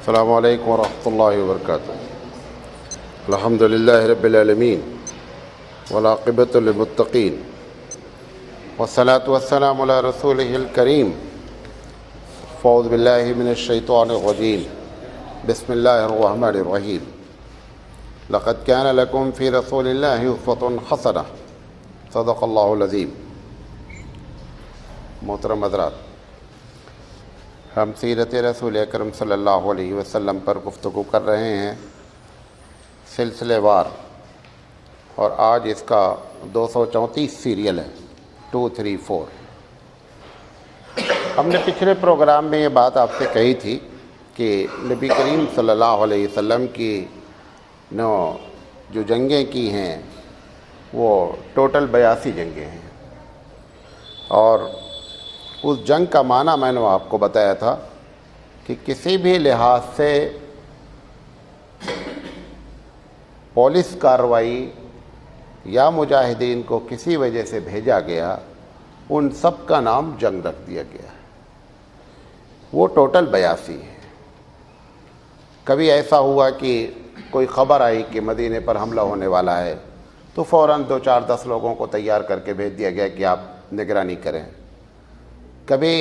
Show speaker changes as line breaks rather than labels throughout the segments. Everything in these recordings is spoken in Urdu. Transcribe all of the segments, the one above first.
السلام علیکم ورحمۃ اللہ وبرکاتہ۔ الحمد للہ رب العالمین والعاقبۃ للمتقین والصلاۃ والسلام علی رسولہ الکریم۔ اعوذ باللہ من الشیطان الرجیم، بسم اللہ الرحمن الرحیم۔ لقد کان لکم فی رسول اللہ اسوۃ حسنہ، صدق اللہ العظیم۔ محترم حضرات، ہم سیرت رسول اکرم صلی اللہ علیہ وسلم پر گفتگو کر رہے ہیں سلسلے وار، اور آج اس کا 234 سیریل ہے 234۔ ہم نے پچھلے پروگرام میں یہ بات آپ سے کہی تھی کہ نبی کریم صلی اللہ علیہ وسلم کی جو جنگیں کی ہیں وہ ٹوٹل 82 جنگیں ہیں، اور اس جنگ کا معنی میں نے آپ کو بتایا تھا کہ کسی بھی لحاظ سے پولیس کارروائی یا مجاہدین کو کسی وجہ سے بھیجا گیا، ان سب کا نام جنگ رکھ دیا گیا ہے۔ وہ ٹوٹل 82 ہے۔ کبھی ایسا ہوا کہ کوئی خبر آئی کہ مدینے پر حملہ ہونے والا ہے تو فوراً 2 4 10 لوگوں کو تیار کر کے بھیج دیا گیا کہ آپ نگرانی کریں۔ کبھی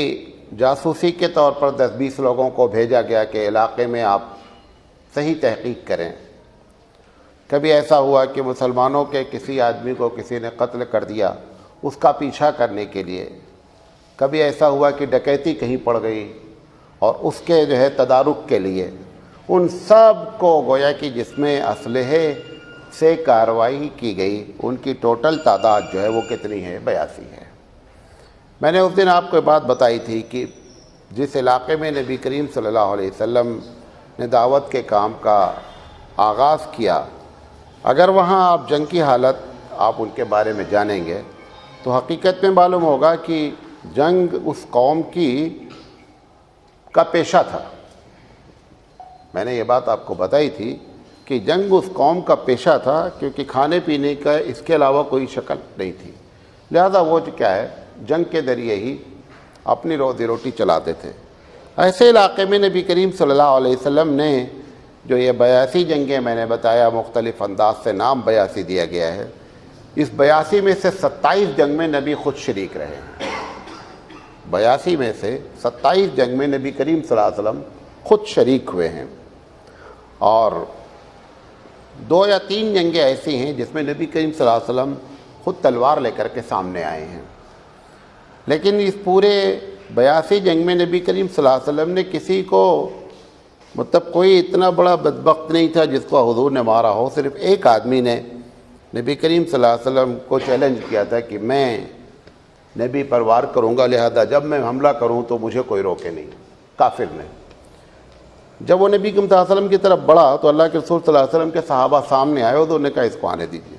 جاسوسی کے طور پر 10 20 لوگوں کو بھیجا گیا کہ علاقے میں آپ صحیح تحقیق کریں۔ کبھی ایسا ہوا کہ مسلمانوں کے کسی آدمی کو کسی نے قتل کر دیا، اس کا پیچھا کرنے کے لیے۔ کبھی ایسا ہوا کہ ڈکیتی کہیں پڑ گئی اور اس کے تدارک کے لیے۔ ان سب کو گویا کہ جس میں اسلحے سے کارروائی کی گئی، ان کی ٹوٹل تعداد وہ کتنی ہے؟ 82 ہے۔ میں نے اس دن آپ کو یہ بات بتائی تھی کہ جس علاقے میں نبی کریم صلی اللہ علیہ وسلم نے دعوت کے کام کا آغاز کیا، اگر وہاں آپ جنگ کی حالت آپ ان کے بارے میں جانیں گے تو حقیقت میں معلوم ہوگا کہ جنگ اس قوم کا پیشہ تھا۔ میں نے یہ بات آپ کو بتائی تھی کہ جنگ اس قوم کا پیشہ تھا، کیونکہ کھانے پینے کا اس کے علاوہ کوئی شکل نہیں تھی، لہذا وہ کیا ہے، جنگ کے ذریعے ہی اپنی روزی روٹی چلاتے تھے۔ ایسے علاقے میں نبی کریم صلی اللہ علیہ وسلم نے جو یہ 82 جنگیں میں نے بتایا، مختلف انداز سے نام 82 دیا گیا ہے، اس 82 میں سے 27 جنگ میں نبی خود شریک رہے ہیں۔ 82 میں سے 27 جنگ میں نبی کریم صلی اللہ علیہ وسلم خود شریک ہوئے ہیں، اور 2 یا 3 جنگیں ایسی ہیں جس میں نبی کریم صلی اللہ علیہ وسلم خود تلوار لے کر کے سامنے آئے ہیں۔ لیکن اس پورے 82 جنگ میں نبی کریم صلی اللہ علیہ وسلم نے کسی کو کوئی اتنا بڑا بدبخت نہیں تھا جس کو حضور نے مارا ہو۔ صرف ایک آدمی نے نبی کریم صلی اللہ علیہ وسلم کو چیلنج کیا تھا کہ میں نبی پر وار کروں گا، لہذا جب میں حملہ کروں تو مجھے کوئی روکے نہیں۔ کافر نے جب وہ نبی کریم صلی اللہ علیہ وسلم کی طرف بڑھا تو اللہ کے رسول صلی اللہ علیہ وسلم کے صحابہ سامنے آئے اور انہوں نے کہا اس کو آنے دیجیے،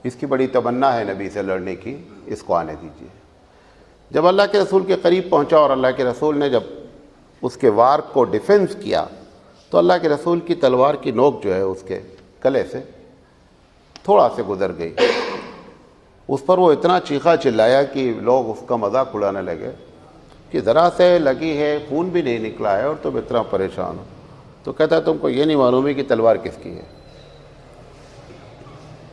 اس کی بڑی تمنا ہے نبی سے لڑنے کی، اس کو آنے دیجیے۔ جب اللہ کے رسول کے قریب پہنچا اور اللہ کے رسول نے جب اس کے وار کو ڈیفنس کیا تو اللہ کے رسول کی تلوار کی نوک اس کے گلے سے تھوڑا سے گزر گئی۔ اس پر وہ اتنا چیخا چلایا کہ لوگ اس کا مذاق اڑانے لگے کہ ذرا سے لگی ہے، خون بھی نہیں نکلا ہے اور تم اتنا پریشان ہو۔ تو کہتا ہے تم کو یہ نہیں معلوم ہے کہ تلوار کس کی ہے؟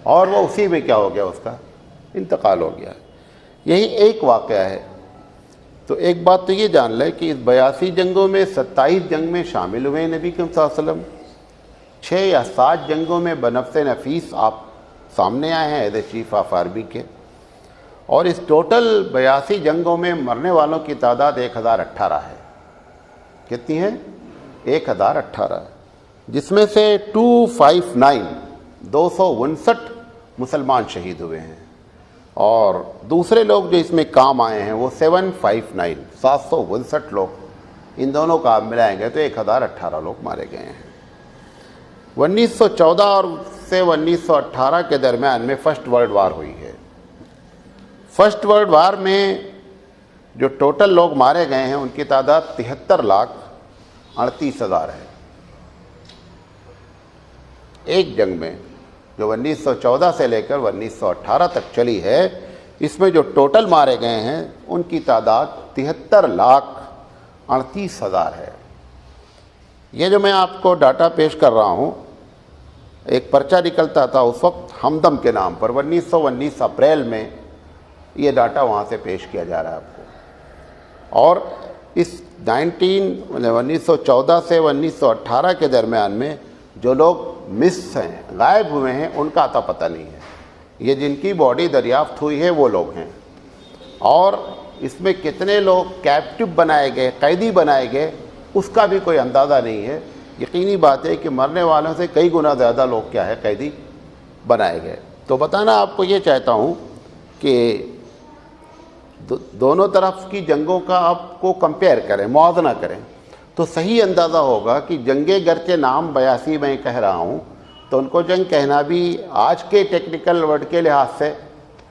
اور وہ اسی میں کیا ہو گیا، اس کا انتقال ہو گیا۔ یہی ایک واقعہ ہے۔ تو ایک بات تو یہ جان لے کہ اس 82 جنگوں میں 27 جنگ میں شامل ہوئے نبی کریم صلی اللہ علیہ وسلم، 6 یا 7 جنگوں میں بنفس نفیس آپ سامنے آئے ہیں as a chief of army کے، اور اس ٹوٹل 82 جنگوں میں مرنے والوں کی تعداد 1018 ہے۔ کتنی ہے؟ 1018، جس میں سے 259 مسلمان شہید ہوئے ہیں، اور دوسرے لوگ جو اس میں کام آئے ہیں وہ 759 لوگ، ان دونوں کا آپ ملائیں گے تو 1018 لوگ مارے گئے ہیں۔ 1914 اور سے 1918 کے درمیان میں فرسٹ ورلڈ وار ہوئی ہے۔ فرسٹ ورلڈ وار میں جو ٹوٹل لوگ مارے گئے ہیں ان کی تعداد 73,38,000 ہے۔ ایک جنگ میں جو 1914 سے لے کر 1918 تک چلی ہے، اس میں جو ٹوٹل مارے گئے ہیں ان کی تعداد 73,38,000 ہے۔ یہ جو میں آپ کو ڈاٹا پیش کر رہا ہوں، ایک پرچہ نکلتا تھا اس وقت ہمدم کے نام پر، 1919 اپریل میں یہ ڈاٹا وہاں سے پیش کیا جا رہا ہے آپ کو، اور اس 1914 سے 1918 کے درمیان میں جو لوگ مس ہیں، غائب ہوئے ہیں، ان کا پتہ نہیں ہے۔ یہ جن کی باڈی دریافت ہوئی ہے وہ لوگ ہیں، اور اس میں کتنے لوگ کیپٹو بنائے گئے، قیدی بنائے گئے، اس کا بھی کوئی اندازہ نہیں ہے۔ یقینی بات ہے کہ مرنے والوں سے کئی گنا زیادہ لوگ کیا ہے قیدی بنائے گئے۔ تو بتانا آپ کو یہ چاہتا ہوں کہ دونوں طرف کی جنگوں کا آپ کو کمپیئر کریں، موازنہ کریں، تو صحیح اندازہ ہوگا کہ جنگیں گرچہ نام 82 میں کہہ رہا ہوں، تو ان کو جنگ کہنا بھی آج کے ٹیکنیکل ورڈ کے لحاظ سے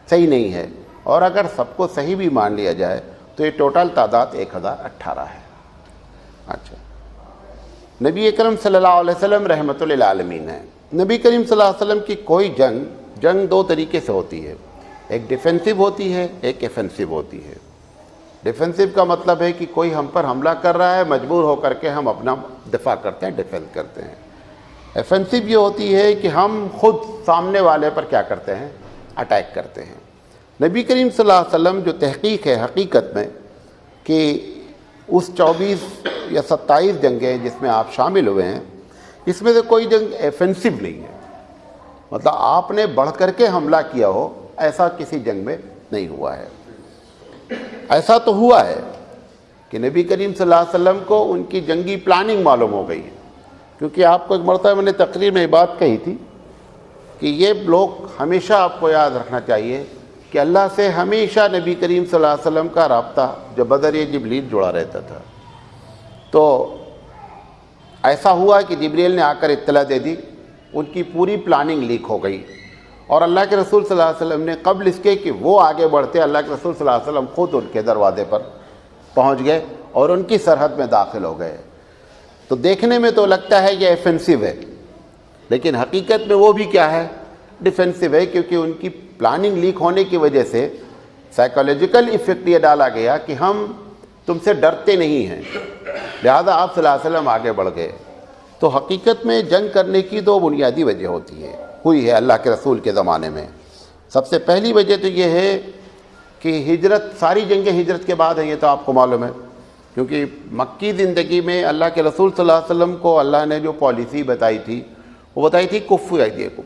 صحیح نہیں ہے، اور اگر سب کو صحیح بھی مان لیا جائے تو یہ ٹوٹل تعداد 1018 ہے۔ اچھا، نبی اکرم صلی اللہ علیہ وسلم رحمت للعالمین ہے۔ نبی کریم صلی اللہ علیہ وسلم کی کوئی جنگ دو طریقے سے ہوتی ہے، ایک ڈیفینسو ہوتی ہے، ایک ایفینسو ہوتی ہے۔ ڈیفینسو کا مطلب ہے کہ کوئی ہم پر حملہ کر رہا ہے، مجبور ہو کر کے ہم اپنا دفاع کرتے ہیں، ڈیفینس کرتے ہیں۔ ایفینسو یہ ہوتی ہے کہ ہم خود سامنے والے پر کیا کرتے ہیں، اٹیک کرتے ہیں۔ نبی کریم صلی اللہ علیہ وسلم جو تحقیق ہے حقیقت میں کہ اس 24 یا 27 جنگیں جس میں آپ شامل ہوئے ہیں، اس میں سے کوئی جنگ ایفینسو نہیں ہے، مطلب آپ نے بڑھ کر کے حملہ کیا ہو، ایسا کسی جنگ میں نہیں ہوا ہے۔ ایسا تو ہوا ہے کہ نبی کریم صلی اللہ علیہ وسلم کو ان کی جنگی پلاننگ معلوم ہو گئی ہے، کیونکہ آپ کو ایک مرتبہ میں نے تقریر میں یہ بات کہی تھی کہ یہ لوگ ہمیشہ آپ کو یاد رکھنا چاہیے کہ اللہ سے ہمیشہ نبی کریم صلی اللہ علیہ وسلم کا رابطہ جو بدر جبریل جڑا رہتا تھا۔ تو ایسا ہوا کہ جبریل نے آ کر اطلاع دے دی، ان کی پوری پلاننگ لیک ہو گئی، اور اللہ کے رسول صلی اللہ علیہ وسلم نے قبل اس کے کہ وہ آگے بڑھتے، اللہ کے رسول صلی اللہ علیہ وسلم خود ان کے دروازے پر پہنچ گئے اور ان کی سرحد میں داخل ہو گئے۔ تو دیکھنے میں تو لگتا ہے یہ ایفینسو ہے، لیکن حقیقت میں وہ بھی کیا ہے، ڈیفینسو ہے، کیونکہ ان کی پلاننگ لیک ہونے کی وجہ سے سائیکولوجیکل ایفیکٹ یہ ڈالا گیا کہ ہم تم سے ڈرتے نہیں ہیں، لہذا آپ صلی اللہ علیہ وسلم آگے بڑھ گئے۔ تو حقیقت میں جنگ کرنے کی دو بنیادی وجہ ہوئی ہے اللہ کے رسول کے زمانے میں۔ سب سے پہلی وجہ تو یہ ہے کہ ہجرت، ساری جنگیں ہجرت کے بعد ہیں، یہ تو آپ کو معلوم ہے، کیونکہ مکی زندگی میں اللہ کے رسول صلی اللہ علیہ وسلم کو اللہ نے جو پالیسی بتائی تھی، وہ بتائی تھی کفو ایدیکم،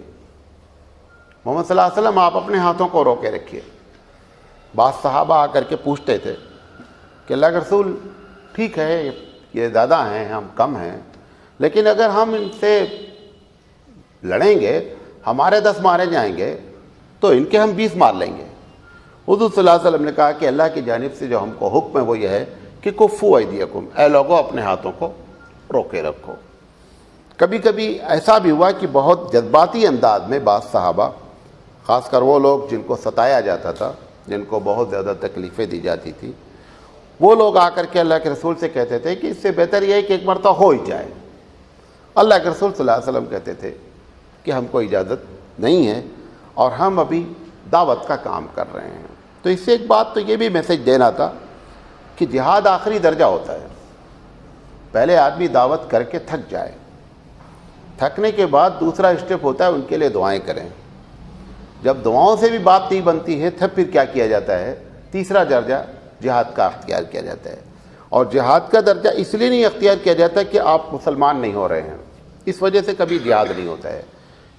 محمد صلی اللہ علیہ وسلم آپ اپنے ہاتھوں کو روکے رکھیے۔ بعض صحابہ آ کر کے پوچھتے تھے کہ اللہ کے رسول ٹھیک ہے یہ زیادہ ہیں، ہم کم ہیں، لیکن اگر ہم ان سے لڑیں گے، ہمارے 10 مارے جائیں گے تو ان کے ہم 20 مار لیں گے۔ حضور صلی اللہ علیہ وسلم نے کہا کہ اللہ کی جانب سے جو ہم کو حکم ہے وہ یہ ہے کہ کفو ایدیکم، اے لوگوں اپنے ہاتھوں کو روکے رکھو۔ کبھی کبھی ایسا بھی ہوا کہ بہت جذباتی انداز میں بعض صحابہ، خاص کر وہ لوگ جن کو ستایا جاتا تھا، جن کو بہت زیادہ تکلیفیں دی جاتی تھی، وہ لوگ آ کر کے اللہ کے رسول سے کہتے تھے کہ اس سے بہتر یہ ہے کہ ایک مرتبہ ہو ہی جائے۔ اللہ کے رسول صلی اللہ علیہ وسلم کہتے تھے کہ ہم کو اجازت نہیں ہے اور ہم ابھی دعوت کا کام کر رہے ہیں۔ تو اس سے ایک بات تو یہ بھی میسج دینا تھا کہ جہاد آخری درجہ ہوتا ہے، پہلے آدمی دعوت کر کے تھک جائے، تھکنے کے بعد دوسرا اسٹیپ ہوتا ہے ان کے لیے دعائیں کریں۔ جب دعاؤں سے بھی بات نہیں بنتی ہے تب پھر کیا کیا جاتا ہے، تیسرا درجہ جہاد کا اختیار کیا جاتا ہے۔ اور جہاد کا درجہ اس لیے نہیں اختیار کیا جاتا کہ آپ مسلمان نہیں ہو رہے ہیں، اس وجہ سے کبھی جہاد نہیں ہوتا ہے،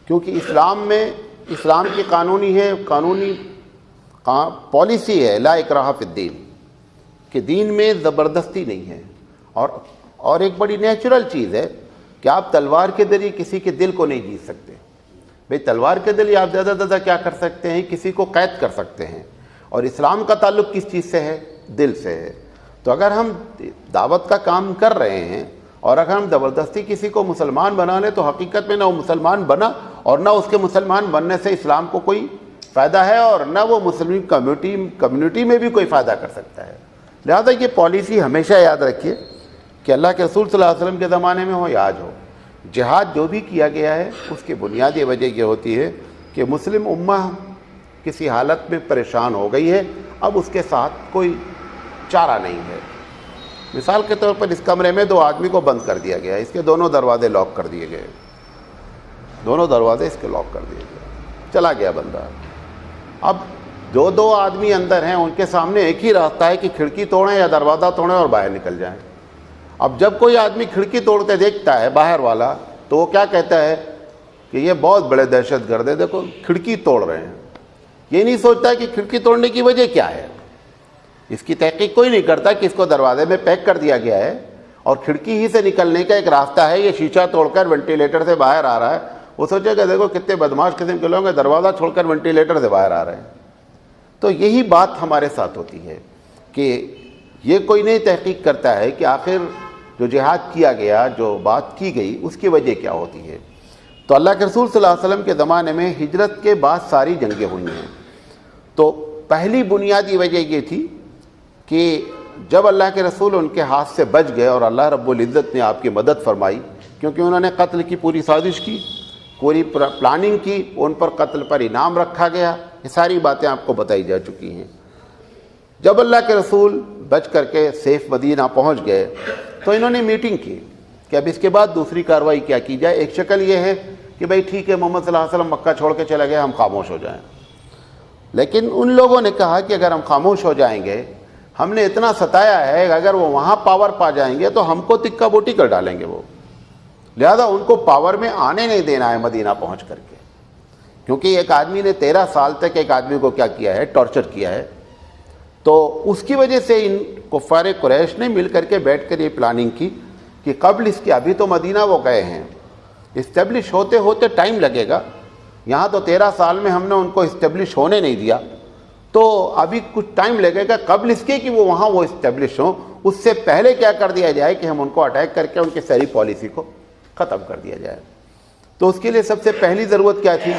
کیونکہ اسلام میں، اسلام کی قانونی پالیسی ہے لا اکراہ فی الدین، کہ دین میں زبردستی نہیں ہے، اور ایک بڑی نیچرل چیز ہے کہ آپ تلوار کے ذریعے کسی کے دل کو نہیں جیت سکتے۔ بھئی تلوار کے ذریعے آپ زیادہ زیادہ کیا کر سکتے ہیں، کسی کو قید کر سکتے ہیں، اور اسلام کا تعلق کس چیز سے ہے، دل سے ہے۔ تو اگر ہم دعوت کا کام کر رہے ہیں اور اگر ہم زبردستی کسی کو مسلمان بنا لیں تو حقیقت میں نہ وہ مسلمان بنا اور نہ اس کے مسلمان بننے سے اسلام کو کوئی فائدہ ہے اور نہ وہ مسلم کمیونٹی میں بھی کوئی فائدہ کر سکتا ہے۔ لہذا یہ پالیسی ہمیشہ یاد رکھیے کہ اللہ کے رسول صلی اللہ علیہ وسلم کے زمانے میں ہو یا آج ہو، جہاد جو بھی کیا گیا ہے اس کی بنیادی وجہ یہ ہوتی ہے کہ مسلم امہ کسی حالت میں پریشان ہو گئی ہے، اب اس کے ساتھ کوئی چارہ نہیں ہے، مثال کے طور پر اس کمرے میں 2 آدمی کو بند کر دیا گیا، اس کے دونوں دروازے لاک کر دیے گئے، دونوں دروازے اس کے لاک کر دیے گئے، چلا گیا بندہ۔ اب جو 2 آدمی اندر ہیں ان کے سامنے ایک ہی راستہ ہے کہ کھڑکی توڑیں یا دروازہ توڑیں اور باہر نکل جائیں۔ اب جب کوئی آدمی کھڑکی توڑتے دیکھتا ہے باہر والا تو وہ کیا کہتا ہے کہ یہ بہت بڑے دہشت گرد ہیں، دیکھو کھڑکی توڑ رہے ہیں۔ یہ نہیں سوچتا کہ کھڑکی توڑنے کی وجہ کیا ہے، اس کی تحقیق کوئی نہیں کرتا کہ اس کو دروازے میں پیک کر دیا گیا ہے اور کھڑکی ہی سے نکلنے کا ایک راستہ ہے، یہ شیشہ توڑ کر وینٹیلیٹر سے باہر آ رہا ہے۔ وہ سوچے کہ دیکھو کتنے بدماش قسم کے لوگ ہیں، دروازہ چھوڑ کر وینٹیلیٹر سے باہر آ رہے ہیں۔ تو یہی بات ہمارے ساتھ ہوتی ہے کہ یہ کوئی نہیں تحقیق کرتا ہے کہ آخر جو جہاد کیا گیا، جو بات کی گئی، اس کی وجہ کیا ہوتی ہے۔ تو اللہ کے رسول صلی اللہ علیہ وسلم کے زمانے میں ہجرت کے بعد ساری جنگیں ہوئی ہیں۔ تو پہلی بنیادی وجہ یہ تھی کہ جب اللہ کے رسول ان کے ہاتھ سے بچ گئے اور اللہ رب العزت نے آپ کی مدد فرمائی، کیونکہ انہوں نے قتل کی پوری سازش کی، پوری پلاننگ کی، ان پر قتل پر انعام رکھا گیا، یہ ساری باتیں آپ کو بتائی جا چکی ہیں۔ جب اللہ کے رسول بچ کر کے سیف مدینہ پہنچ گئے تو انہوں نے میٹنگ کی کہ اب اس کے بعد دوسری کارروائی کیا کی جائے۔ ایک شکل یہ ہے کہ بھئی ٹھیک ہے، محمد صلی اللہ علیہ وسلم مکہ چھوڑ کے چلے گئے، ہم خاموش ہو جائیں۔ لیکن ان لوگوں نے کہا کہ اگر ہم خاموش ہو جائیں گے، ہم نے اتنا ستایا ہے، اگر وہ وہاں پاور پا جائیں گے تو ہم کو تکہ بوٹی کر ڈالیں گے وہ، لہذا ان کو پاور میں آنے نہیں دینا ہے مدینہ پہنچ کر کے، کیونکہ ایک آدمی نے 13 سال تک ایک آدمی کو کیا کیا ہے، ٹارچر کیا ہے۔ تو اس کی وجہ سے ان کفار قریش نے مل کر کے بیٹھ کر یہ پلاننگ کی کہ قبل اس کے، ابھی تو مدینہ وہ گئے ہیں، اسٹیبلش ہوتے ہوتے ٹائم لگے گا، یہاں تو 13 سال میں ہم نے ان کو اسٹیبلش ہونے نہیں دیا، تو ابھی کچھ ٹائم لگے گا قبل اس کے کہ وہ وہاں وہ اسٹیبلش ہوں، اس سے پہلے کیا کر دیا جائے کہ ہم ان کو اٹیک کر کے ان کی ساری پالیسی کو ختم کر دیا جائے۔ تو اس کے لیے سب سے پہلی ضرورت کیا تھی؟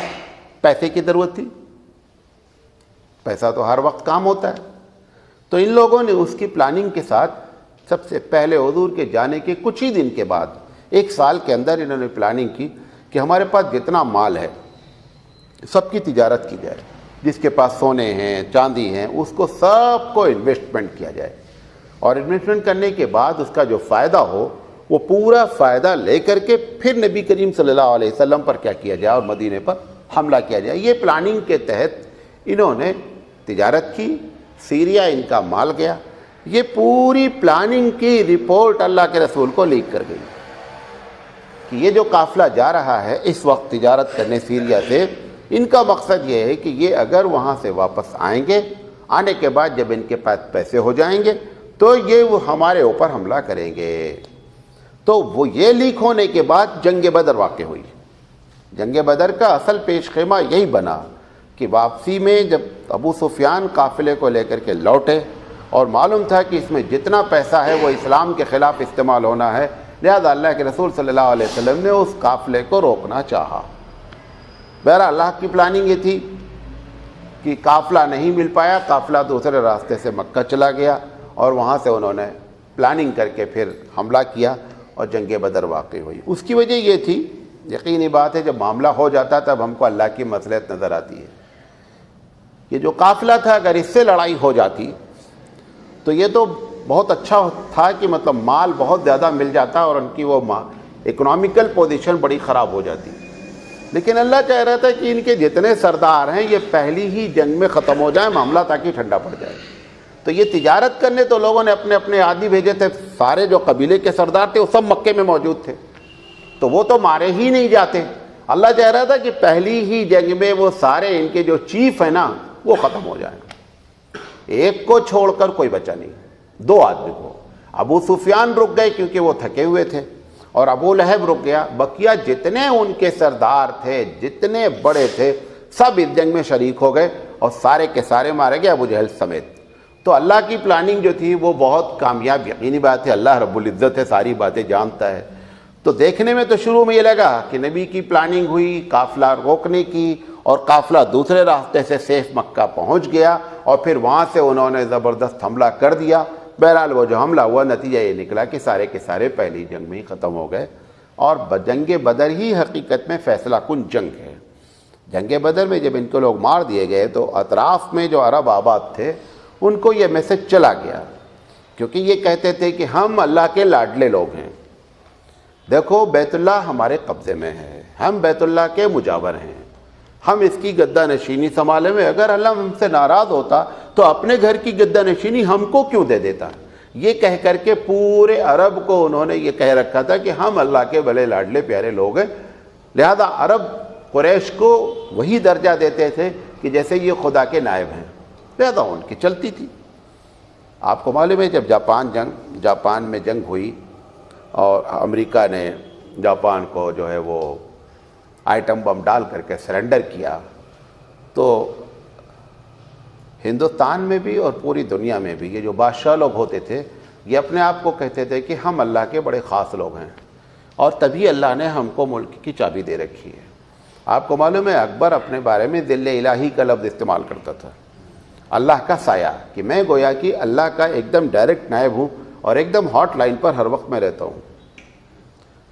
پیسے کی ضرورت تھی۔ پیسہ تو ہر وقت کام ہوتا ہے۔ تو ان لوگوں نے اس کی پلاننگ کے ساتھ سب سے پہلے حضور کے جانے کے کچھ ہی دن کے بعد، 1 سال کے اندر انہوں نے پلاننگ کی کہ ہمارے پاس جتنا مال ہے سب کی تجارت کی جائے، جس کے پاس سونے ہیں، چاندی ہیں، اس کو سب کو انویسٹمنٹ کیا جائے، اور انویسٹمنٹ کرنے کے بعد اس کا جو فائدہ ہو وہ پورا فائدہ لے کر کے پھر نبی کریم صلی اللہ علیہ وسلم پر کیا کیا جائے اور مدینے پر حملہ کیا جائے۔ یہ پلاننگ کے تحت انہوں نے تجارت کی، سیریا ان کا مال گیا۔ یہ پوری پلاننگ کی رپورٹ اللہ کے رسول کو لیک کر گئی کہ یہ جو قافلہ جا رہا ہے اس وقت تجارت کرنے سیریا سے، ان کا مقصد یہ ہے کہ یہ اگر وہاں سے واپس آئیں گے، آنے کے بعد جب ان کے پاس پیسے ہو جائیں گے تو یہ وہ ہمارے اوپر حملہ کریں گے۔ تو وہ یہ لیک ہونے کے بعد جنگ بدر واقع ہوئی۔ جنگ بدر کا اصل پیش خیمہ یہی بنا کہ واپسی میں جب ابو سفیان قافلے کو لے کر کے لوٹے اور معلوم تھا کہ اس میں جتنا پیسہ ہے وہ اسلام کے خلاف استعمال ہونا ہے، لہذا اللہ کے رسول صلی اللہ علیہ وسلم نے اس قافلے کو روکنا چاہا۔ بہرحال اللہ کی پلاننگ یہ تھی کہ قافلہ نہیں مل پایا، قافلہ دوسرے راستے سے مکہ چلا گیا اور وہاں سے انہوں نے پلاننگ کر کے پھر حملہ کیا اور جنگ بدر واقع ہوئی۔ اس کی وجہ یہ تھی، یقینی بات ہے جب معاملہ ہو جاتا تب ہم کو اللہ کی مصلحت نظر آتی ہے۔ یہ جو قافلہ تھا اگر اس سے لڑائی ہو جاتی تو یہ تو بہت اچھا تھا کہ مطلب مال بہت زیادہ مل جاتا اور ان کی وہ اکنامیکل پوزیشن بڑی خراب ہو جاتی، لیکن اللہ چاہ رہا تھا کہ ان کے جتنے سردار ہیں یہ پہلی ہی جنگ میں ختم ہو جائے، معاملہ تاکہ ٹھنڈا پڑ جائے۔ تو یہ تجارت کرنے تو لوگوں نے اپنے اپنے آدمی بھیجے تھے، سارے جو قبیلے کے سردار تھے وہ سب مکے میں موجود تھے، تو وہ تو مارے ہی نہیں جاتے۔ اللہ چاہ رہا تھا کہ پہلی ہی جنگ میں وہ سارے ان کے جو چیف ہیں نا وہ ختم ہو جائیں، ایک کو چھوڑ کر کوئی بچا نہیں، 2 آدمی کو۔ ابو سفیان رک گئے کیونکہ وہ تھکے ہوئے تھے، اور ابو لہب رک گیا، بقیہ جتنے ان کے سردار تھے، جتنے بڑے تھے، سب اس جنگ میں شریک ہو گئے اور سارے کے سارے مارے گئے، ابو جہل سمیت۔ تو اللہ کی پلاننگ جو تھی وہ بہت کامیاب، یقینی بات ہے اللہ رب العزت ہے، ساری باتیں جانتا ہے۔ تو دیکھنے میں تو شروع میں یہ لگا کہ نبی کی پلاننگ ہوئی قافلہ روکنے کی، اور قافلہ دوسرے راستے سے سیف مکہ پہنچ گیا اور پھر وہاں سے انہوں نے زبردست حملہ کر دیا۔ بہرحال وہ جو حملہ ہوا نتیجہ یہ نکلا کہ سارے کے سارے پہلی جنگ میں ہی ختم ہو گئے، اور جنگ بدر ہی حقیقت میں فیصلہ کن جنگ ہے۔ جنگ بدر میں جب ان کو لوگ مار دیے گئے تو اطراف میں جو عرب آباد تھے ان کو یہ میسج چلا گیا کیونکہ یہ کہتے تھے کہ ہم اللہ کے لاڈلے لوگ ہیں. دیکھو بیت اللہ ہمارے قبضے میں ہے, ہم بیت اللہ کے مجاور ہیں, ہم اس کی گدہ نشینی سنبھالے میں, اگر اللہ ہم سے ناراض ہوتا تو اپنے گھر کی گدہ نشینی ہم کو کیوں دے دیتا. یہ کہہ کر کے پورے عرب کو انہوں نے یہ کہہ رکھا تھا کہ ہم اللہ کے بڑے لاڈلے پیارے لوگ ہیں. لہذا عرب قریش کو وہی درجہ دیتے تھے کہ جیسے یہ خدا کے نائب ہیں. لہذا ان کی چلتی تھی. آپ کو معلوم ہے جب جاپان میں جنگ ہوئی اور امریکہ نے جاپان کو جو ہے وہ آئٹم بم ڈال کر کے سرنڈر کیا, تو ہندوستان میں بھی اور پوری دنیا میں بھی یہ جو بادشاہ لوگ ہوتے تھے یہ اپنے آپ کو کہتے تھے کہ ہم اللہ کے بڑے خاص لوگ ہیں, اور تبھی اللہ نے ہم کو ملک کی چابی دے رکھی ہے. آپ کو معلوم ہے اکبر اپنے بارے میں ذل الہی کا لفظ استعمال کرتا تھا, اللہ کا سایہ, کہ میں گویا کہ اللہ کا ایک دم ڈائریکٹ نائب ہوں اور ایک دم ہاٹ لائن پر ہر وقت میں رہتا ہوں.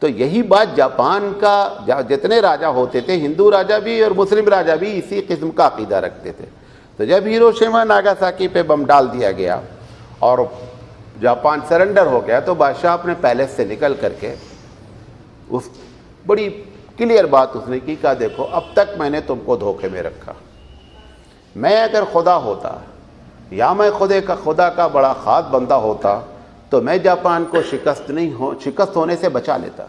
تو یہی بات جاپان کا جتنے راجہ ہوتے تھے, ہندو راجہ بھی اور مسلم راجہ بھی اسی قسم کا عقیدہ رکھتے تھے. تو جب ہیروشیما ناگاساکی پہ بم ڈال دیا گیا اور جاپان سرنڈر ہو گیا, تو بادشاہ اپنے پیلس سے نکل کر کے اس بڑی کلیئر بات اس نے کی, کہا دیکھو اب تک میں نے تم کو دھوکے میں رکھا, میں اگر خدا ہوتا یا میں خدا کا بڑا خاص بندہ ہوتا تو میں جاپان کو شکست ہونے سے بچا لیتا,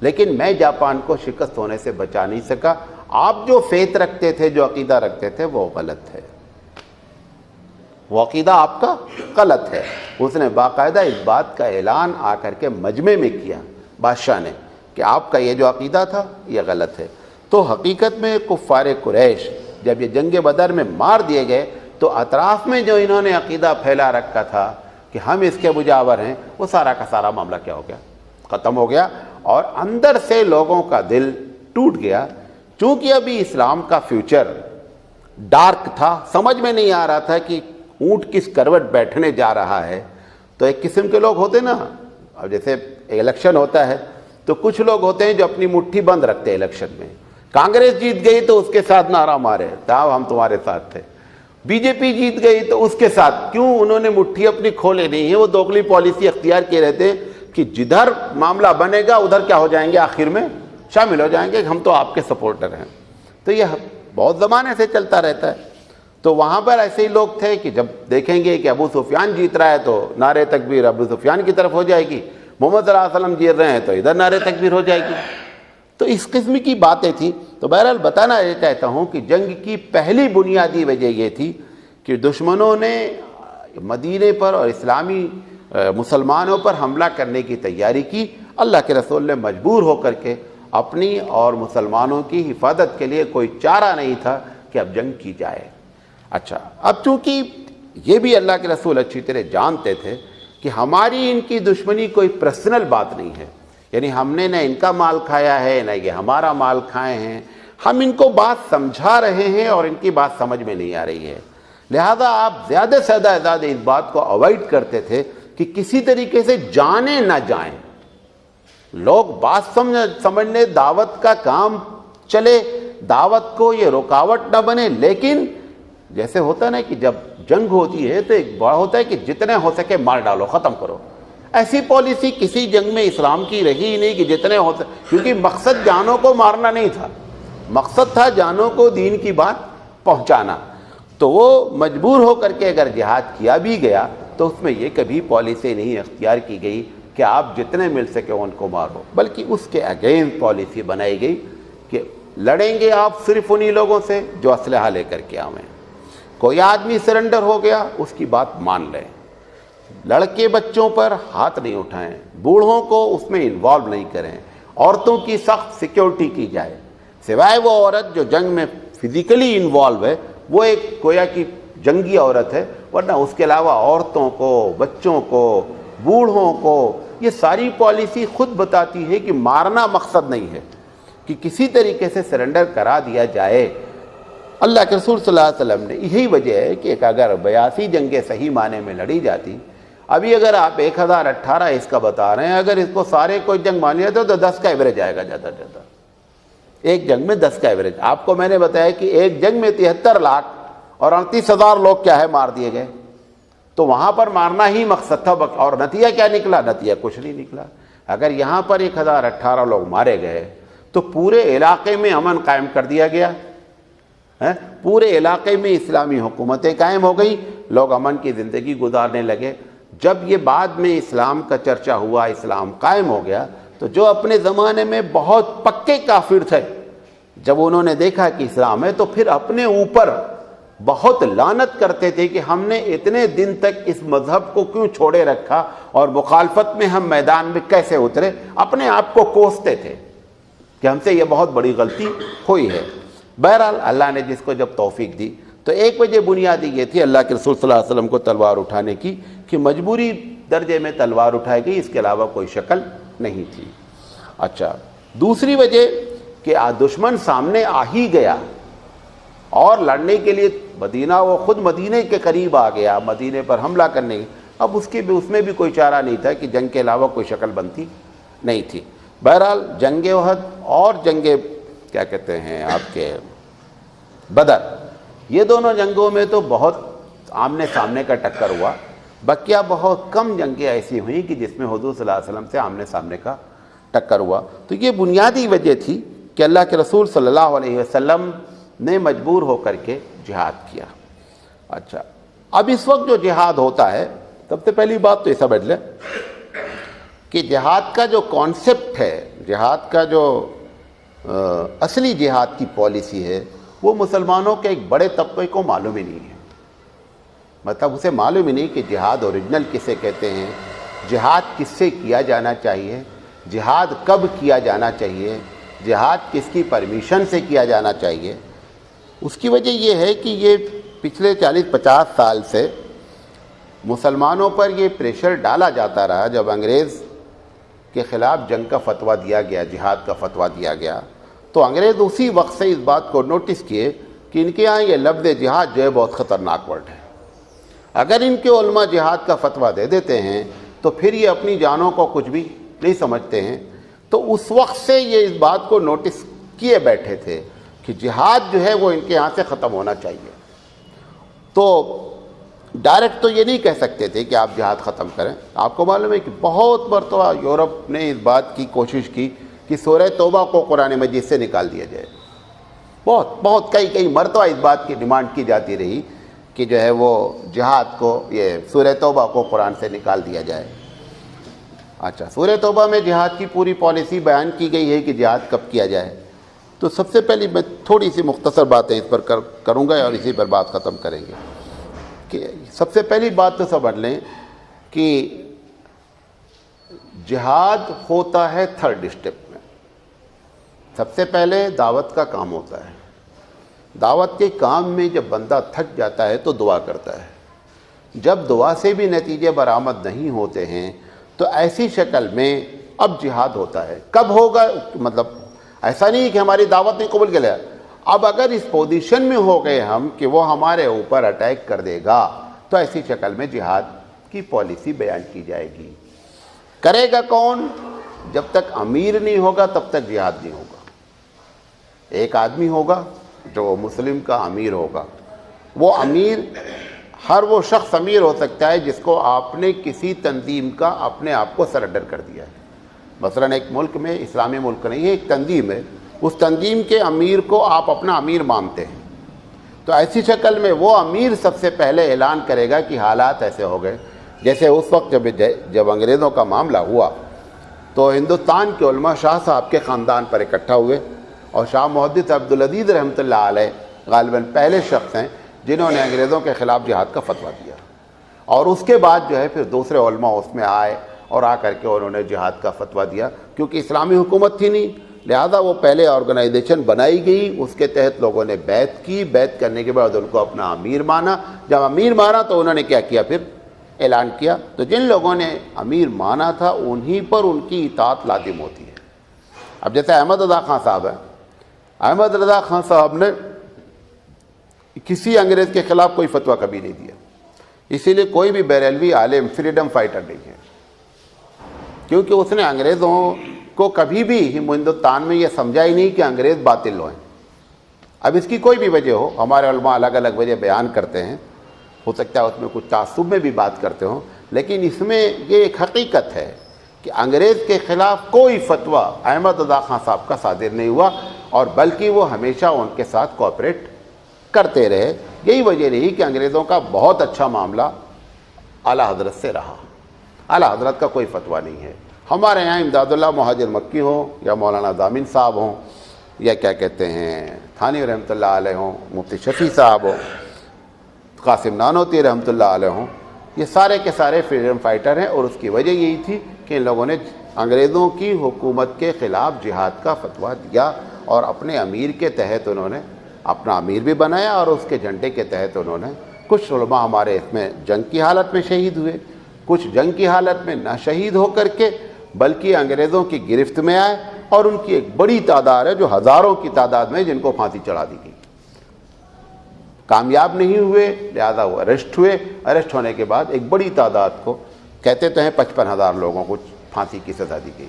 لیکن میں جاپان کو شکست ہونے سے بچا نہیں سکا. آپ جو فیت رکھتے تھے, جو عقیدہ رکھتے تھے, وہ غلط ہے, وہ عقیدہ آپ کا غلط ہے. اس نے باقاعدہ اس بات کا اعلان آ کر کے مجمع میں کیا بادشاہ نے کہ آپ کا یہ جو عقیدہ تھا یہ غلط ہے. تو حقیقت میں کفار قریش جب یہ جنگ بدر میں مار دیے گئے تو اطراف میں جو انہوں نے عقیدہ پھیلا رکھا تھا کہ ہم اس کے مجاور ہیں, وہ سارا کا سارا معاملہ کیا ہو گیا, ختم ہو گیا, اور اندر سے لوگوں کا دل ٹوٹ گیا. چونکہ ابھی اسلام کا فیوچر ڈارک تھا, سمجھ میں نہیں آ رہا تھا کہ اونٹ کس کروٹ بیٹھنے جا رہا ہے. تو ایک قسم کے لوگ ہوتے نا, اب جیسے الیکشن ہوتا ہے تو کچھ لوگ ہوتے ہیں جو اپنی مٹھی بند رکھتے ہیں الیکشن میں. کانگریس جیت گئی تو اس کے ساتھ نعرہ مارے, صاحب ہم تمہارے ساتھ تھے. بی جے پی جیت گئی تو اس کے ساتھ, کیوں انہوں نے مٹھی اپنی کھولے نہیں ہے, وہ دوگلی پالیسی اختیار کیے رہتے ہیں کہ جدھر معاملہ بنے گا ادھر کیا ہو جائیں گے, آخر میں شامل ہو جائیں گے, ہم تو آپ کے سپورٹر ہیں. تو یہ بہت زمانے سے چلتا رہتا ہے. تو وہاں پر ایسے ہی لوگ تھے کہ جب دیکھیں گے کہ ابو سفیان جیت رہا ہے تو نعرے تکبیر ابو سفیان کی طرف ہو جائے گی, محمد صلی اللہ علیہ وسلم جیت رہے ہیں تو ادھر نعرے تکبیر ہو جائے گی. تو اس قسم کی باتیں تھیں. تو بہرحال بتانا یہ چاہتا ہوں کہ جنگ کی پہلی بنیادی وجہ یہ تھی کہ دشمنوں نے مدینے پر اور اسلامی مسلمانوں پر حملہ کرنے کی تیاری کی. اللہ کے رسول نے مجبور ہو کر کے اپنی اور مسلمانوں کی حفاظت کے لیے کوئی چارہ نہیں تھا کہ اب جنگ کی جائے. اچھا, اب چونکہ یہ بھی اللہ کے رسول اچھی طرح جانتے تھے کہ ہماری ان کی دشمنی کوئی پرسنل بات نہیں ہے, یعنی ہم نے نہ ان کا مال کھایا ہے نہ یہ ہمارا مال کھائے ہیں, ہم ان کو بات سمجھا رہے ہیں اور ان کی بات سمجھ میں نہیں آ رہی ہے. لہذا آپ زیادہ سے زیادہ اس بات کو اوائڈ کرتے تھے کہ کسی طریقے سے جانے نہ جائیں, لوگ بات سمجھنے, دعوت کا کام چلے, دعوت کو یہ رکاوٹ نہ بنے. لیکن جیسے ہوتا نا کہ جب جنگ ہوتی ہے تو ایک بڑا ہوتا ہے کہ جتنے ہو سکے مار ڈالو, ختم کرو. ایسی پالیسی کسی جنگ میں اسلام کی رہی ہی نہیں کہ جتنے ہو سکے, کیونکہ مقصد جانوں کو مارنا نہیں تھا, مقصد تھا جانوں کو دین کی بات پہنچانا. تو وہ مجبور ہو کر کے اگر جہاد کیا بھی گیا تو اس میں یہ کبھی پالیسی نہیں اختیار کی گئی کہ آپ جتنے مل سکے ان کو مارو, بلکہ اس کے اگینسٹ پالیسی بنائی گئی کہ لڑیں گے آپ صرف انہی لوگوں سے جو اسلحہ لے کر کے آئیں. کوئی آدمی سرنڈر ہو گیا اس کی بات مان لیں, لڑکے بچوں پر ہاتھ نہیں اٹھائیں, بوڑھوں کو اس میں انوالو نہیں کریں, عورتوں کی سخت سیکیورٹی کی جائے, سوائے وہ عورت جو جنگ میں فزیکلی انوالو ہے وہ ایک گویا کی جنگی عورت ہے, ورنہ اس کے علاوہ عورتوں کو, بچوں کو, بوڑھوں کو, یہ ساری پالیسی خود بتاتی ہے کہ مارنا مقصد نہیں ہے, کہ کسی طریقے سے سرنڈر کرا دیا جائے. اللہ کے رسول صلی اللہ علیہ وسلم نے یہی وجہ ہے کہ اگر 82 جنگیں صحیح معنی میں لڑی جاتی, ابھی اگر آپ 1018 اس کا بتا رہے ہیں, اگر اس کو سارے کوئی جنگ مان لیا تو 10 کا ایوریج آئے گا زیادہ سے زیادہ, ایک جنگ میں 10 کا ایوریج. آپ کو میں نے بتایا کہ ایک جنگ میں 73 لاکھ اور 38,000 لوگ کیا ہے مار دیے گئے. تو وہاں پر مارنا ہی مقصد تھا، اور نتیجہ کیا نکلا؟ نتیجہ کچھ نہیں نکلا۔ اگر یہاں پر 1018 لوگ مارے گئے تو پورے علاقے میں امن قائم کر دیا گیا، پورے علاقے میں اسلامی حکومتیں قائم ہو گئی، لوگ امن کی زندگی گزارنے لگے۔ جب یہ بعد میں اسلام کا چرچا ہوا، اسلام قائم ہو گیا، تو جو اپنے زمانے میں بہت پکے کافر تھے، جب انہوں نے دیکھا کہ اسلام ہے تو پھر اپنے اوپر بہت لعنت کرتے تھے کہ ہم نے اتنے دن تک اس مذہب کو کیوں چھوڑے رکھا اور مخالفت میں ہم میدان میں کیسے اترے، اپنے آپ کو کوستے تھے کہ ہم سے یہ بہت بڑی غلطی ہوئی ہے۔ بہرحال اللہ نے جس کو جب توفیق دی، تو ایک وجہ بنیادی یہ تھی اللہ کے رسول صلی اللہ علیہ وسلم کو تلوار اٹھانے کی کہ مجبوری درجے میں تلوار اٹھائی گئی، اس کے علاوہ کوئی شکل نہیں تھی۔ اچھا، دوسری وجہ کہ دشمن سامنے آ ہی گیا اور لڑنے کے لیے مدینہ، وہ خود مدینے کے قریب آ گیا، مدینے پر حملہ کرنے کی، اب اس میں بھی کوئی چارہ نہیں تھا کہ جنگ کے علاوہ کوئی شکل بنتی نہیں تھی۔ بہرحال جنگ احد اور جنگ کیا کہتے ہیں آپ کے بدر، یہ دونوں جنگوں میں تو بہت آمنے سامنے کا ٹکر ہوا، بقیہ بہت کم جنگیں ایسی ہوئیں کہ جس میں حضور صلی اللہ علیہ وسلم سے آمنے سامنے کا ٹکر ہوا۔ تو یہ بنیادی وجہ تھی کہ اللہ کے رسول صلی اللہ علیہ وسلم نے مجبور ہو کر کے جہاد کیا۔ اچھا، اب اس وقت جو جہاد ہوتا ہے، سب سے پہلی بات تو یہ سمجھ لیں کہ جہاد کا جو کانسیپٹ ہے، جہاد کا جو اصلی جہاد کی پالیسی ہے، وہ مسلمانوں کے ایک بڑے طبقے کو معلوم ہی نہیں ہے۔ مطلب اسے معلوم ہی نہیں کہ جہاد اوریجنل کسے کہتے ہیں، جہاد کس سے کیا جانا چاہیے، جہاد کب کیا جانا چاہیے، جہاد کس کی پرمیشن سے کیا جانا چاہیے۔ اس کی وجہ یہ ہے کہ یہ پچھلے 40-50 سال سے مسلمانوں پر یہ پریشر ڈالا جاتا رہا۔ جب انگریز کے خلاف جنگ کا فتویٰ دیا گیا، جہاد کا فتویٰ دیا گیا، تو انگریز اسی وقت سے اس بات کو نوٹس کیے کہ ان کے ہاں یہ لفظ جہاد جو ہے بہت خطرناک ورڈ ہے۔ اگر ان کے علماء جہاد کا فتویٰ دے دیتے ہیں تو پھر یہ اپنی جانوں کو کچھ بھی نہیں سمجھتے ہیں۔ تو اس وقت سے یہ اس بات کو نوٹس کیے بیٹھے تھے کہ جہاد جو ہے وہ ان کے ہاں سے ختم ہونا چاہیے۔ تو ڈائریکٹ تو یہ نہیں کہہ سکتے تھے کہ آپ جہاد ختم کریں۔ آپ کو معلوم ہے کہ بہت مرتبہ یورپ نے اس بات کی کوشش کی کہ سورہ توبہ کو قرآن مجید سے نکال دیا جائے، بہت کئی مرتبہ اس بات کی ڈیمانڈ کی جاتی رہی کہ جو ہے وہ جہاد کو، یہ سورہ توبہ کو قرآن سے نکال دیا جائے۔ اچھا، سورہ توبہ میں جہاد کی پوری پالیسی بیان کی گئی ہے کہ جہاد کب کیا جائے۔ تو سب سے پہلی میں تھوڑی سی مختصر باتیں اس پر کروں گا اور اسی پر بات ختم کریں گے کہ سب سے پہلی بات تو سمجھ لیں کہ جہاد ہوتا ہے 3rd اسٹیپ میں۔ سب سے پہلے دعوت کا کام ہوتا ہے۔ دعوت کے کام میں جب بندہ تھک جاتا ہے تو دعا کرتا ہے۔ جب دعا سے بھی نتیجے برآمد نہیں ہوتے ہیں تو ایسی شکل میں اب جہاد ہوتا ہے۔ کب ہوگا؟ مطلب ایسا نہیں کہ ہماری دعوت نہیں قبول کیا، اب اگر اس پوزیشن میں ہو گئے ہم کہ وہ ہمارے اوپر اٹیک کر دے گا تو ایسی شکل میں جہاد کی پالیسی بیان کی جائے گی۔ کرے گا کون؟ جب تک امیر نہیں ہوگا تب تک جہاد نہیں ہوگا۔ ایک آدمی ہوگا جو مسلم کا امیر ہوگا، وہ امیر، ہر وہ شخص امیر ہو سکتا ہے جس کو آپ نے کسی تنظیم کا اپنے آپ کو سرنڈر کر دیا ہے۔ مثلا ایک ملک میں، اسلامی ملک نہیں ہے، ایک تنظیم ہے، اس تنظیم کے امیر کو آپ اپنا امیر مانتے ہیں، تو ایسی شکل میں وہ امیر سب سے پہلے اعلان کرے گا کہ حالات ایسے ہو گئے۔ جیسے اس وقت جب انگریزوں کا معاملہ ہوا تو ہندوستان کے علماء شاہ صاحب کے خاندان پر اکٹھا ہوئے، اور شاہ محدث عبدالعزیز رحمۃ اللہ علیہ غالباً پہلے شخص ہیں جنہوں نے انگریزوں کے خلاف جہاد کا فتویٰ دیا، اور اس کے بعد جو ہے پھر دوسرے علماء اس میں آئے اور آ کر کے انہوں نے جہاد کا فتویٰ دیا، کیونکہ اسلامی حکومت تھی نہیں، لہذا وہ پہلے آرگنائزیشن بنائی گئی، اس کے تحت لوگوں نے بیعت کی، بیعت کرنے کے بعد ان کو اپنا امیر مانا۔ جب امیر مانا تو انہوں نے کیا کیا؟ پھر اعلان کیا۔ تو جن لوگوں نے امیر مانا تھا انہی پر ان کی اطاعت لازم ہوتی ہے۔ اب جیسے احمد رضا خان صاحب ہیں، احمد رضا خان صاحب نے کسی انگریز کے خلاف کوئی فتویٰ کبھی نہیں دیا، اسی لیے کوئی بھی بریلوی عالم فریڈم فائٹر نہیں ہے، کیونکہ اس نے انگریزوں کو کبھی بھی ہندوستان میں یہ سمجھا ہی نہیں کہ انگریز باطل ہوئیں۔ اب اس کی کوئی بھی وجہ ہو، ہمارے علماء الگ الگ وجہ بیان کرتے ہیں، ہو سکتا ہے اس میں کچھ تعصب میں بھی بات کرتے ہوں، لیکن اس میں یہ ایک حقیقت ہے کہ انگریز کے خلاف کوئی فتویٰ احمد رضا خان صاحب کا صادر نہیں ہوا، اور بلکہ وہ ہمیشہ ان کے ساتھ کوآپریٹ کرتے رہے۔ یہی وجہ رہی کہ انگریزوں کا بہت اچھا معاملہ اعلیٰ حضرت سے رہا۔ اعلیٰ حضرت کا کوئی فتویٰ نہیں ہے۔ ہمارے یہاں امداد اللہ مہاجر مکی ہوں یا مولانا ضامن صاحب ہوں یا کیا کہتے ہیں تھانی رحمۃ اللہ علیہ ہوں، مفتی شفیع صاحب ہوں، قاسم نانوتی رحمۃ اللہ علیہ ہوں، یہ سارے کے سارے فریڈم فائٹر ہیں، اور اس کی وجہ یہی تھی کہ ان لوگوں نے انگریزوں کی حکومت کے خلاف جہاد کا فتویٰ دیا، اور اپنے امیر کے تحت انہوں نے اپنا امیر بھی بنایا، اور اس کے جھنڈے کے تحت انہوں نے کچھ علماء ہمارے اس میں جنگ کی حالت میں شہید ہوئے، کچھ جنگ کی حالت میں نہ شہید ہو کر کے بلکہ انگریزوں کی گرفت میں آئے، اور ان کی ایک بڑی تعداد ہے جو ہزاروں کی تعداد میں جن کو پھانسی چڑھا دی گئی، کامیاب نہیں ہوئے، لہذا وہ اریسٹ ہوئے۔ اریسٹ ہونے کے بعد ایک بڑی تعداد کو، کہتے تو ہیں 55,000 لوگوں کو پھانسی کی سزا دی گئی۔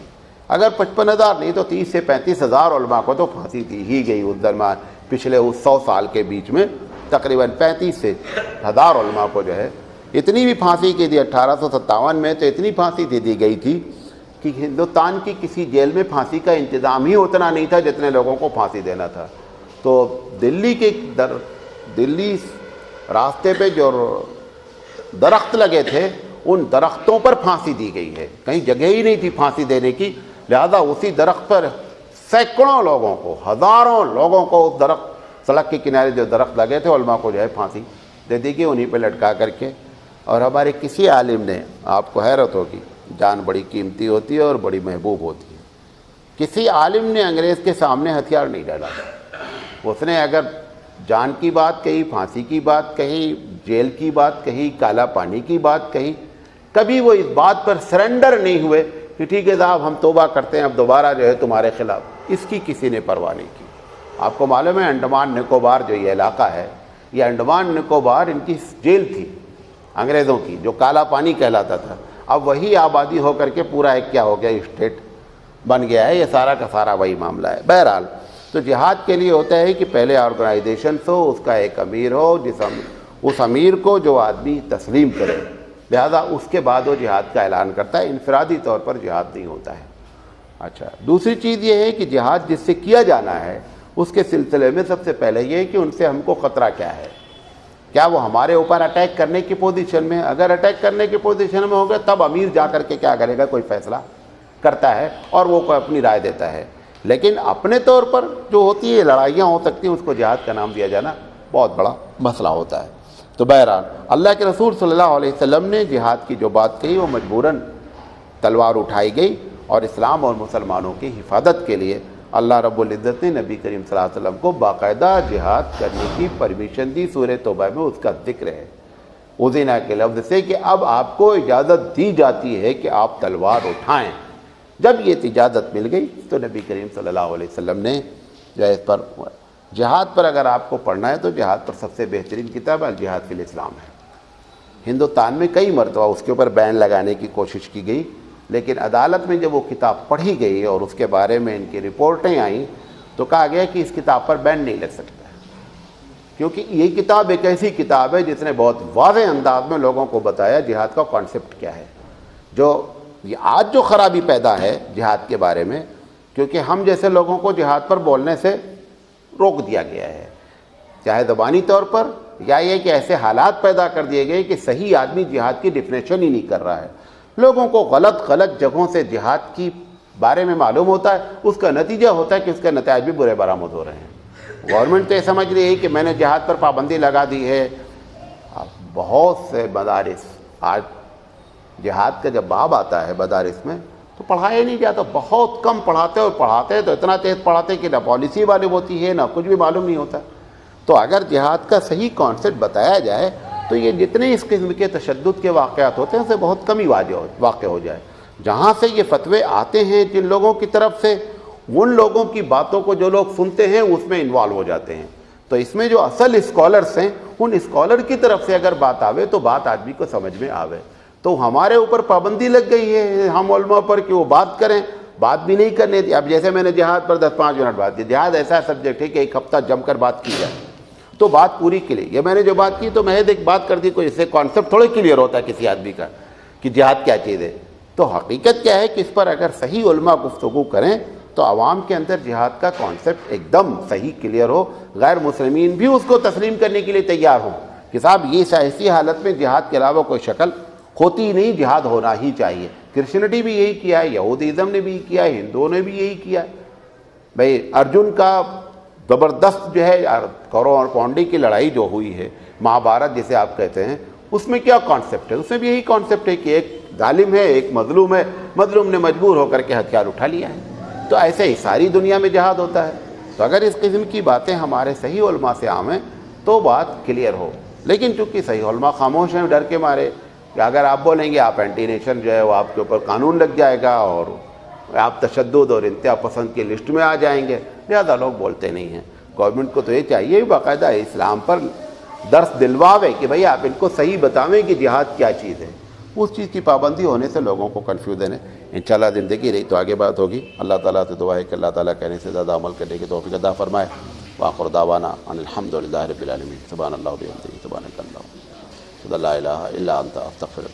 اگر 55,000 نہیں تو 30 سے 35,000 علماء کو تو پھانسی دی ہی گئی اس درمیان، پچھلے اس 100 سال کے بیچ میں تقریباً 35 سے 1000 علماء کو جو ہے اتنی بھی پھانسی کی دی۔ 1857 میں تو اتنی پھانسی دی گئی تھی کہ ہندوستان کی کسی جیل میں پھانسی کا انتظام ہی اتنا نہیں تھا جتنے لوگوں کو پھانسی دینا تھا۔ تو دلی راستے پہ جو درخت لگے تھے ان درختوں پر پھانسی دی گئی ہے، کہیں جگہ ہی نہیں تھی پھانسی دینے کی، لہذا اسی درخت پر سینکڑوں لوگوں کو، ہزاروں لوگوں کو اس درخت، سڑک کے کنارے جو درخت لگے تھے علماء کو جو ہے پھانسی دے دی گئی انہیں پہ لٹکا کر کے۔ اور ہمارے کسی عالم نے، آپ کو حیرت ہوگی، جان بڑی قیمتی ہوتی ہے اور بڑی محبوب ہوتی ہے، کسی عالم نے انگریز کے سامنے ہتھیار نہیں ڈالا۔ اس نے اگر جان کی بات کہی، پھانسی کی بات کہی، جیل کی بات کہی، کالا پانی کی بات کہی، کبھی وہ اس بات پر سرنڈر نہیں ہوئے کہ ٹھیک ہے صاحب ہم توبہ کرتے ہیں، اب دوبارہ جو ہے تمہارے خلاف، اس کی کسی نے پرواہ نہیں کی۔ آپ کو معلوم ہے انڈمان نکوبار جو یہ علاقہ ہے، یہ انڈمان نکوبار ان کی جیل تھی انگریزوں کی، جو کالا پانی کہلاتا تھا، اب وہی آبادی ہو کر کے پورا ایک کیا ہو گیا، اسٹیٹ بن گیا ہے، یہ سارا کا سارا وہی معاملہ ہے۔ بہرحال تو جہاد کے لیے ہوتا ہے کہ پہلے آرگنائزیشن ہو، اس کا ایک امیر ہو، اس امیر کو جو آدمی تسلیم کرے، لہذا اس کے بعد وہ جہاد کا اعلان کرتا ہے، انفرادی طور پر جہاد نہیں ہوتا ہے۔ اچھا، دوسری چیز یہ ہے کہ جہاد جس سے کیا جانا ہے اس کے سلسلے میں سب سے پہلے یہ ہے کہ ان سے ہم کو خطرہ کیا ہے، کیا وہ ہمارے اوپر اٹیک کرنے کی پوزیشن میں، اگر اٹیک کرنے کی پوزیشن میں ہوگا تب امیر جا کر کے کیا کرے گا، کوئی فیصلہ کرتا ہے اور وہ کوئی اپنی رائے دیتا ہے، لیکن اپنے طور پر جو ہوتی ہے لڑائیاں ہو سکتی ہیں، اس کو جہاد کا نام دیا جانا بہت بڑا مسئلہ ہوتا ہے۔ تو بہرحال اللہ کے رسول صلی اللہ علیہ وسلم نے جہاد کی جو بات کہی وہ مجبوراً تلوار اٹھائی گئی، اور اسلام اور مسلمانوں کی حفاظت کے لیے اللہ رب العزت نے نبی کریم صلی اللہ علیہ وسلم کو باقاعدہ جہاد کرنے کی پرمیشن دی۔ سورہ توبہ میں اس کا ذکر ہے، اذن کے لفظ سے، کہ اب آپ کو اجازت دی جاتی ہے کہ آپ تلوار اٹھائیں۔ جب یہ اجازت مل گئی تو نبی کریم صلی اللہ علیہ وسلم نے جو اس پر جہاد پر اگر آپ کو پڑھنا ہے تو جہاد پر سب سے بہترین کتاب الجہاد فی الاسلام ہے۔ ہندوستان میں کئی مرتبہ اس کے اوپر بین لگانے کی کوشش کی گئی، لیکن عدالت میں جب وہ کتاب پڑھی گئی اور اس کے بارے میں ان کی رپورٹیں آئیں تو کہا گیا کہ اس کتاب پر بین نہیں لگ سکتا، کیونکہ یہ کتاب ایک ایسی کتاب ہے جس نے بہت واضح انداز میں لوگوں کو بتایا جہاد کا کانسیپٹ کیا ہے۔ جو یہ آج جو خرابی پیدا ہے جہاد کے بارے میں، کیونکہ ہم جیسے لوگوں کو جہاد پر بولنے سے روک دیا گیا ہے، چاہے زبانی طور پر یا یہ کہ ایسے حالات پیدا کر دیے گئے کہ صحیح آدمی جہاد کی ڈیفینیشن ہی نہیں کر رہا ہے، لوگوں کو غلط جگہوں سے جہاد کی بارے میں معلوم ہوتا ہے، اس کا نتیجہ ہوتا ہے کہ اس کے نتائج بھی برے برآمد ہو رہے ہیں۔ گورنمنٹ تو یہ سمجھ رہی ہے کہ میں نے جہاد پر پابندی لگا دی ہے۔ بہت سے مدارس آج جہاد کا جب باب آتا ہے مدارس میں تو پڑھایا نہیں جاتا، بہت کم پڑھاتے، اور پڑھاتے تو اتنا تیز پڑھاتے کہ نہ پالیسی معلوم ہوتی ہے نہ کچھ بھی معلوم نہیں ہوتا۔ تو اگر جہاد کا صحیح کانسیپٹ بتایا جائے تو یہ جتنے اس قسم کے تشدد کے واقعات ہوتے ہیں اسے بہت کم ہی واقع ہو جائے۔ جہاں سے یہ فتوے آتے ہیں جن لوگوں کی طرف سے، ان لوگوں کی باتوں کو جو لوگ سنتے ہیں اس میں انوالو ہو جاتے ہیں۔ تو اس میں جو اصل اسکالرس ہیں ان اسکالر کی طرف سے اگر بات آوے تو بات آدمی کو سمجھ میں آوے۔ تو ہمارے اوپر پابندی لگ گئی ہے ہم علماء پر کہ وہ بات کریں، بات بھی نہیں کرنے دی۔ اب جیسے میں نے جہاد پر 10-5 منٹ بات کی، جہاد ایسا سبجیکٹ ہے کہ ایک ہفتہ جم کر بات کی جائے، تو بات پوری کلیئر. یہ میں نے جو بات کی تو محض ایک بات کر دی, کوئی اس سے کانسیپٹ تھوڑے کلیئر ہوتا ہے کسی آدمی کا کہ جہاد کیا چیز ہے. تو حقیقت کیا ہے کہ اس پر اگر صحیح علماء گفتگو کریں تو عوام کے اندر جہاد کا کانسیپٹ ایک دم صحیح کلیئر ہو, غیر مسلمین بھی اس کو تسلیم کرنے کے لیے تیار ہوں کہ صاحب یہ ایسی حالت میں جہاد کے علاوہ کوئی شکل ہوتی ہی نہیں, جہاد ہونا ہی چاہیے. کرسچینٹی بھی یہی کیا ہے, یہودیزم نے بھی کیا ہے, ہندوؤں نے بھی یہی کیا ہے. بھائی ارجن کا زبردست جو ہے کورو اور پونڈی کی لڑائی جو ہوئی ہے, مہابھارت جسے آپ کہتے ہیں, اس میں کیا کانسیپٹ ہے؟ اس میں بھی یہی کانسیپٹ ہے کہ ایک ظالم ہے, ایک مظلوم ہے, مظلوم نے مجبور ہو کر کے ہتھیار اٹھا لیا ہے. تو ایسے ہی ساری دنیا میں جہاد ہوتا ہے. تو اگر اس قسم کی باتیں ہمارے صحیح علماء سے آویں تو بات کلیئر ہو. لیکن چونکہ صحیح علماء خاموش ہیں ڈر کے مارے کہ اگر آپ بولیں گے آپ اینٹی نیشن جو ہے وہ آپ کے اوپر قانون لگ جائے گا اور آپ تشدد اور انتہا پسند کی لسٹ میں آ جائیں گے, لہذا لوگ بولتے نہیں ہیں. گورنمنٹ کو تو یہ چاہیے باقاعدہ اسلام پر درس دلواوے کہ بھئی آپ ان کو صحیح بتاویں کہ جہاد کیا چیز ہے. اس چیز کی پابندی ہونے سے لوگوں کو کنفیوژن ہے. انشاءاللہ زندگی رہی تو آگے بات ہوگی. اللہ تعالیٰ سے دعا ہے کہ اللہ تعالیٰ کہنے سے زیادہ عمل کرنے کی توفیق عطا فرمائے. وآخر دعوانا ان الحمدللہ رب العالمین. سبحان اللہ و بحمدہ سبحانک اللہم لا الہ الا انت استغفرک.